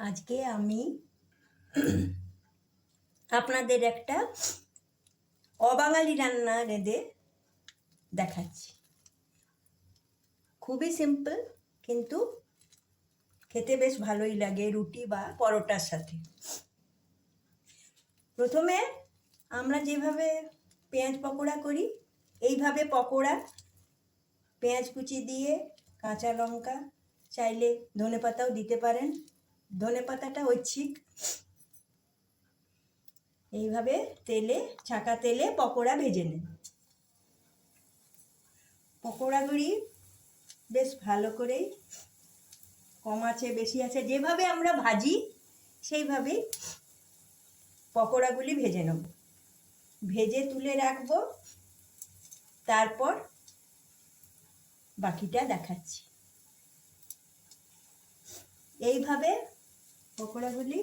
আজকে আমি আপনাদের একটা অবাঙালি রান্না রেঁধে দেখাচ্ছি। খুবই সিম্পল, কিন্তু খেতে বেশ ভালোই লাগে রুটি বা পরোটার সাথে। প্রথমে আমরা যেভাবে পেঁয়াজ পকোড়া করি, এইভাবে পকোড়া পেঁয়াজ কুচি দিয়ে, কাঁচা লঙ্কা, চাইলে ধনেপাতাও দিতে পারেন, ধনেপাতাটা ঐচ্ছিক। এইভাবে তেলে, ছাঁকা তেলে পকোড়া ভেজে নেন। পকোড়াগুলি বেশ ভালো করেই, কম আছে বেশি আছে, যেভাবে আমরা ভাজি সেইভাবেই পকোড়াগুলি ভেজে নেব। ভেজে তুলে রাখবো, তারপর বাকিটা দেখাচ্ছি। এইভাবে পকোড়াগুলি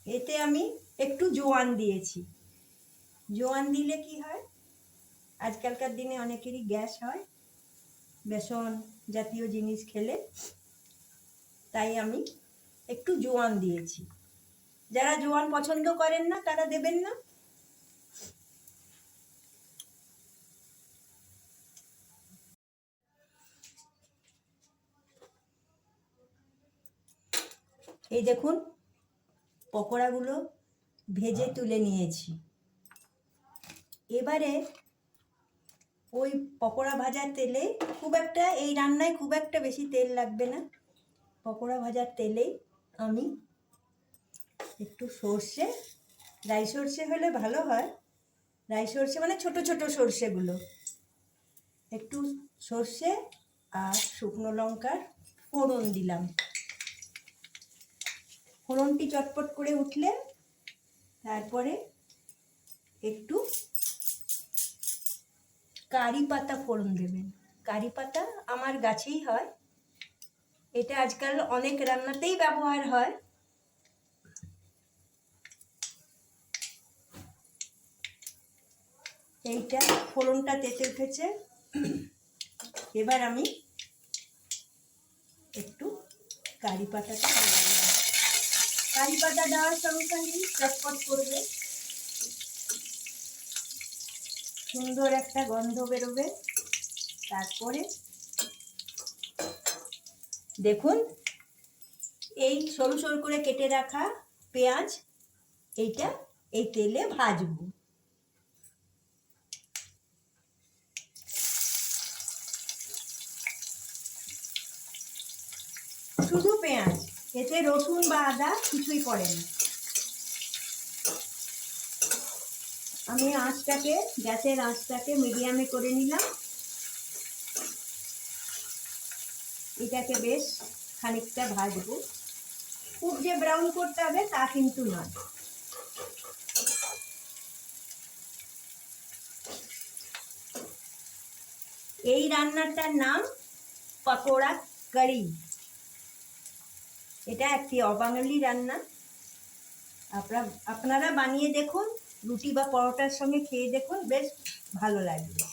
এতে আমি একটু জোয়ান দিয়েছি। জোয়ান দিলে কি হয়, আজকালকার দিনে অনেকেরই গ্যাস হয় বেসন জাতীয় জিনিস খেলে, তাই আমি একটু জোয়ান দিয়েছি। যারা জোয়ান পছন্দ করেন না তারা দেবেন না। এই দেখুন, পকোড়াগুলো ভেজে তুলে নিয়েছি। এবারে ওই পকোড়া ভাজার তেলে, খুব একটা এই রান্নায় খুব একটা বেশি তেল লাগবে না, পকোড়া ভাজার তেলেই আমি একটু সর্ষে, রাই সর্ষে হলে ভালো হয়, রাই সর্ষে মানে ছোট ছোট সর্ষেগুলো, একটু সর্ষে আর শুকনো লঙ্কার ফোড়ন দিলাম। ফোড়নটি চটপট করে উঠলে তারপরে একটু কারি পাতা ফোড়ন দেবেন। কারি পাতা আমার গাছেই হয়, এটা আজকাল অনেক রান্নাতেই ব্যবহার হয়। এইটা ফোড়নটা তেতে উঠেছে, এবার আমি একটু কারি পাতাটা দিয়ে দিলাম। কারি পাতা দেওয়ার সঙ্গে সঙ্গেই চটপট করবে, সুন্দর একটা গন্ধ বেরোবে। তারপরে দেখুন, এই সরু সরু করে কেটে রাখা পেঁয়াজ, এইটা এই তেলে ভাজবো। শুধু পেঁয়াজ, এতে রসুন বা আদা কিছুই পড়ে না। আমি আঁচটাকে, গ্যাসের আঁচটাকে মিডিয়ামে করে নিলাম। এটাকে বেশ খানিকটা ভাজবো, খুব যে ব্রাউন করতে হবে তা কিন্তু নয়। এই রান্নাটার নাম পকোড়া কারি। এটা একটি অবাঙালি রান্না। আপনারা বানিয়ে দেখুন, রুটি বা পরোটার সঙ্গে খেয়ে দেখুন, বেশ ভালো লাগবে।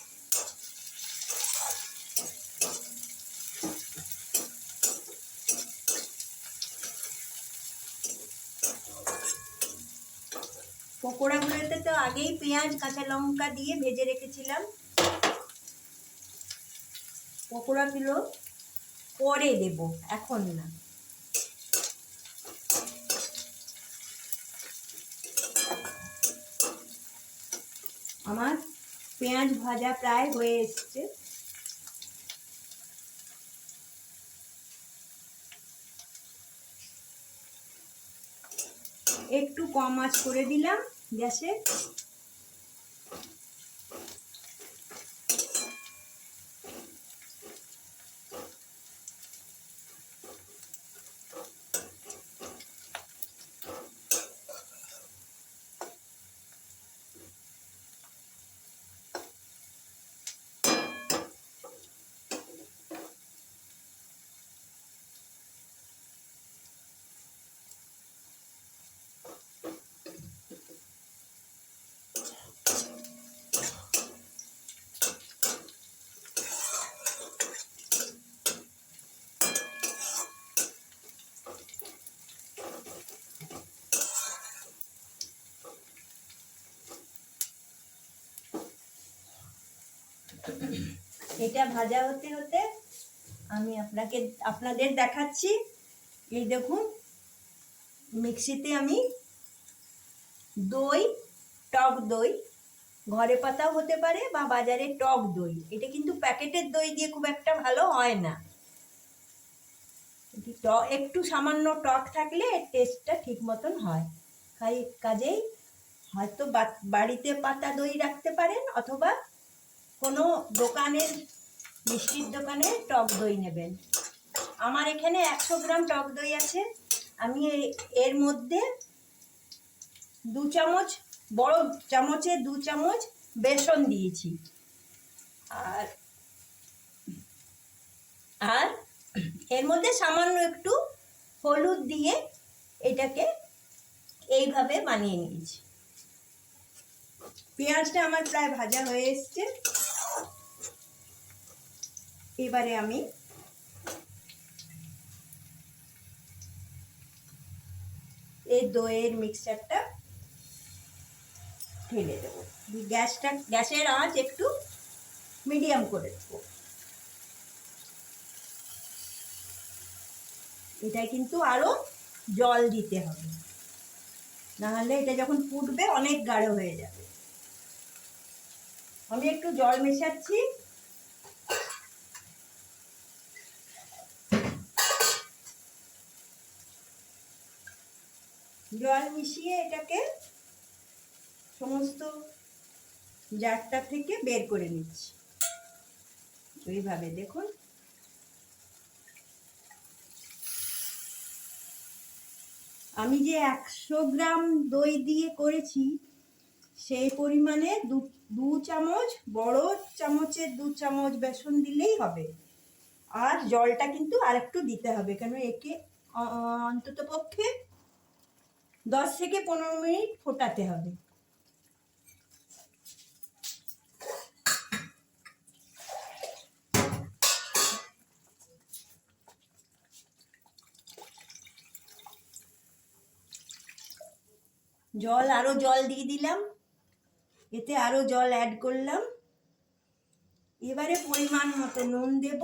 পকোড়াগুলোতে তো আগেই পেঁয়াজ কাঁচা লঙ্কা দিয়ে ভেজে রেখেছিলাম, পকোড়াগুলো পরে দেব, এখন না। আমার পেঁয়াজ ভাজা প্রায় হয়ে এসছে। একটু কম আঁচ করে দিলাম গ্যাসে। এটা ভাজা হতে হতে আমি আপনাদের দেখাচ্ছি। এই দেখুন, মিক্সিতে আমি দই, টক দই, ঘরে পাতাও হতে পারে বা বাজারে টক দই, এটা কিন্তু প্যাকেটের দই দিয়ে খুব একটা ভালো হয় না। একটু সামান্য টক থাকলে টেস্টটা ঠিক মতন হয়। কাজেই হয়তো বাড়িতে পাতা দই রাখতে পারেন, অথবা কোনো দোকানের, মিষ্টির দোকানে টক দই নেবেন। আমার এখানে 100 গ্রাম টক দই আছে। আমি এর মধ্যে 2 চামচ, বড় চামচে 2 চামচ বেসন দিয়েছি। আর আর এর মধ্যে সামান্য একটু হলুদ দিয়ে এটাকে এইভাবে বানিয়ে নিয়েছি। পেঁয়াজটা আমার প্রায় ভাজা হয়ে এসছে। এবারে আমি এই দইয়ের মিক্সচারটা ঢেলে দেবো। গ্যাসের আঁচ একটু মিডিয়াম করে দেবো। এটাই কিন্তু আরো জল দিতে হবে, নাহলে এটা যখন ফুটবে অনেক গাঢ় হয়ে যাবে। আমি একটু জল মেশাচ্ছি। জল মিশিয়ে এটাকে সমস্ত জারটা থেকে বের করে নিচ্ছি। এইভাবে দেখুন। আমি যে 100 গ্রাম দই দিয়ে করেছি, সেই পরিমাণে দু চামচ, বড় চামচের 2 চামচ বেসন দিলেই হবে। আর জলটা কিন্তু আরেকটু দিতে হবে, কেন একে অন্তত পক্ষে 10 থেকে 15 মিনিট ফোটাতে হবে। আরো জল দিয়ে দিলাম, এতে আরো জল অ্যাড করলাম। এবারে পরিমাণ মতো নুন দেব,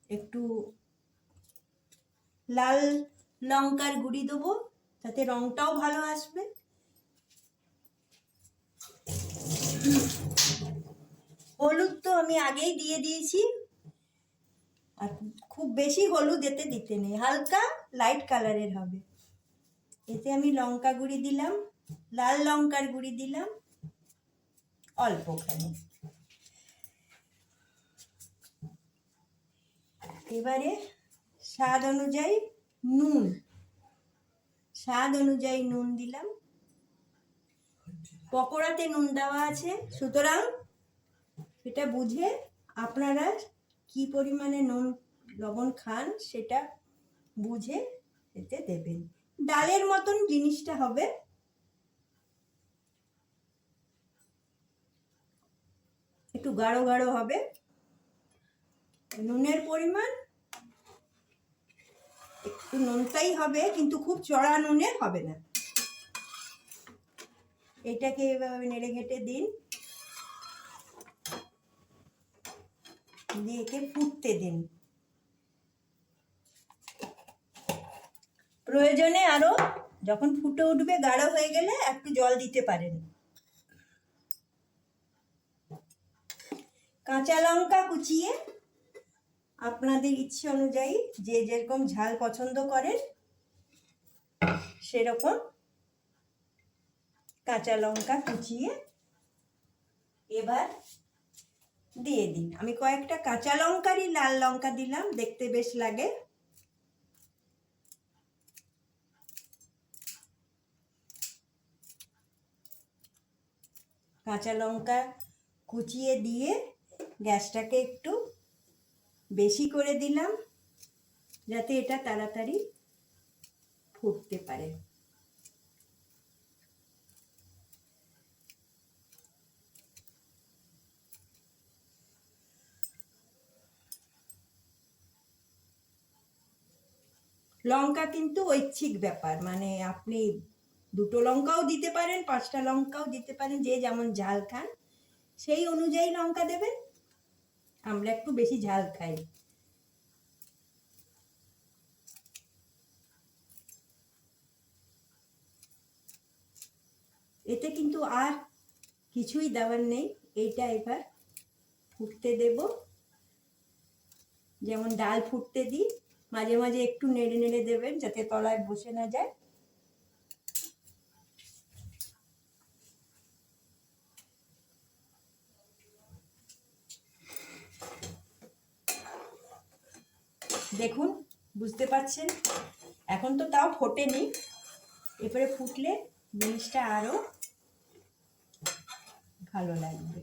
একটু লাল লঙ্কার গুঁড়ি দেবো, তাতে রংটাও ভালো আসবে। হলুদ তো আমি আগেই দিয়ে দিয়েছি, আর খুব বেশি হলুদ এতে দিতে নেই, হালকা লাইট কালারের হবে। এতে আমি লঙ্কা গুঁড়ি দিলাম, লাল লঙ্কার গুঁড়ি দিলাম অল্পখানি। এবারে স্বাদ অনুযায়ী নুন দিলাম। পকোড়াতে নুন দেওয়া আছে, সুতরাং সেটা বুঝে আপনারা কি পরিমাণে নুন লবণ খান সেটা বুঝে এতে দেবেন। ডালের মতন জিনিসটা হবে, একটু গাঢ় গাঢ় হবে। নুনের পরিমাণ একটু নোনতাই হবে, কিন্তু খুব চড়া নুনের হবে না। এটাকে এভাবে নেড়ে ঘেটে দিন, দিয়ে একে ফুটতে দিন। প্রয়োজনে আরো যখন ফুটে উঠবে, গাঢ় হয়ে গেলে একটু জল দিতে পারেন। কাঁচা লঙ্কা কুচিয়ে আপনাদের ইচ্ছে অনুযায়ী, যে যেরকম ঝাল পছন্দ করেন সেরকম কাঁচা লঙ্কা কুচিয়ে এবার দিয়ে দিন। আমি কয়েকটা কাঁচা লঙ্কারই লাল লঙ্কা দিলাম, দেখতে বেশ লাগে। কাঁচা লঙ্কা কুচিয়ে দিয়ে গ্যাসটাকে একটু বেশি করে দিলাম, যাতে এটা তাড়াতাড়ি ফুটতে পারে। লঙ্কা কিন্তু ঐচ্ছিক ব্যাপার, মানে আপনি 2টো লঙ্কাও দিতে পারেন, 5টা লঙ্কাও দিতে পারেন, যে যেমন ঝাল খান সেই অনুযায়ী লঙ্কা দেবেন। আমরা একটু বেশি ঝাল খাই। এতে কিন্তু আর কিছুই দেওয়ার নেই। এইটা এবার ফুটতে দেব। যেমন ডাল ফুটতে দিই, মাঝে মাঝে একটু নেড়ে নেড়ে দেবেন যাতে তলায় বসে না যায়। দেখুন, বুঝতে পারছেন এখন তো তাও ফোটেনি, এবারে ফুটলে জিনিসটা আরো ভালো লাগবে।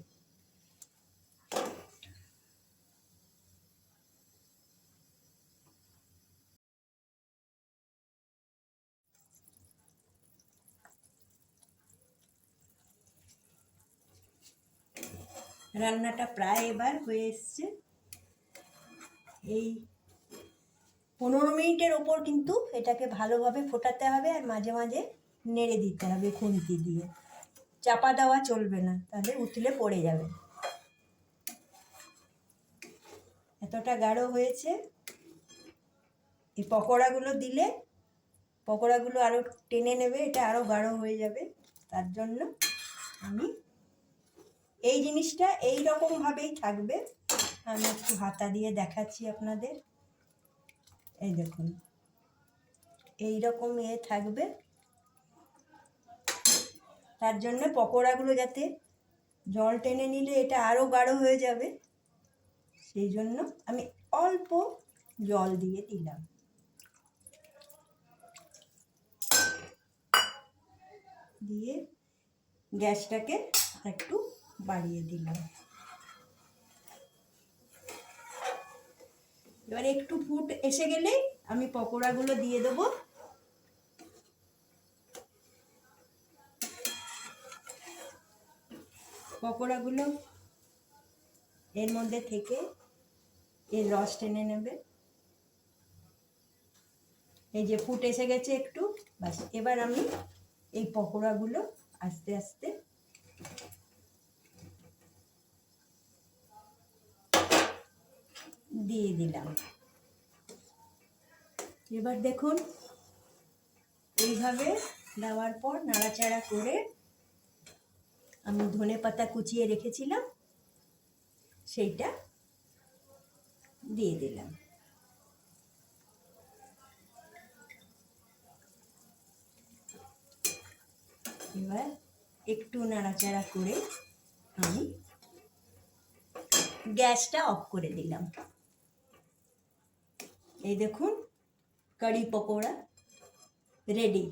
রান্নাটা প্রায় এবার হয়ে এসছে। এই 15 মিনিটের ওপর কিন্তু এটাকে ভালোভাবে ফোটাতে হবে, আর মাঝে মাঝে নেড়ে দিতে হবে খুন্তি দিয়ে। চাপা দেওয়া চলবে না, তাহলে উতলে পড়ে যাবে। এতটা গাঢ় হয়েছে। এই পকোড়াগুলো দিলে পকোড়াগুলো আরও টেনে নেবে, এটা আরও গাঢ় হয়ে যাবে। তার জন্য আমি এই জিনিসটা এই রকমভাবেই থাকবে। আমি একটু হাতা দিয়ে দেখাচ্ছি আপনাদের। এই দেখুন, এই রকম থাকবে। তার জন্য পকোড়াগুলো যাতে জল টেনে নিলে এটা আরও গাঢ় হয়ে যাবে, সেই জন্য আমি অল্প জল দিয়ে দিলাম। দিয়ে গ্যাসটাকে একটু বাড়িয়ে দিলাম। এবার একটু ফুট এসে গেলেই আমি পকোড়াগুলো দিয়ে দেবো। পকোড়াগুলো এর মধ্যে থেকে এর রস টেনে নেবে। এই যে ফুট এসে গেছে একটু, বাস। এবার আমি এই পকোড়াগুলো আস্তে আস্তে দিয়ে দিলাম। এবার দেখুন, এইভাবে দেওয়ার পর নাড়াচাড়া করে আমি ধনেপাতা কুচিয়ে রেখেছিলাম সেইটা দিয়ে দিলাম। এবার একটু নাড়াচাড়া করে আমি গ্যাসটা অফ করে দিলাম। এই দেখুন, কারি পকোড়া রেডি।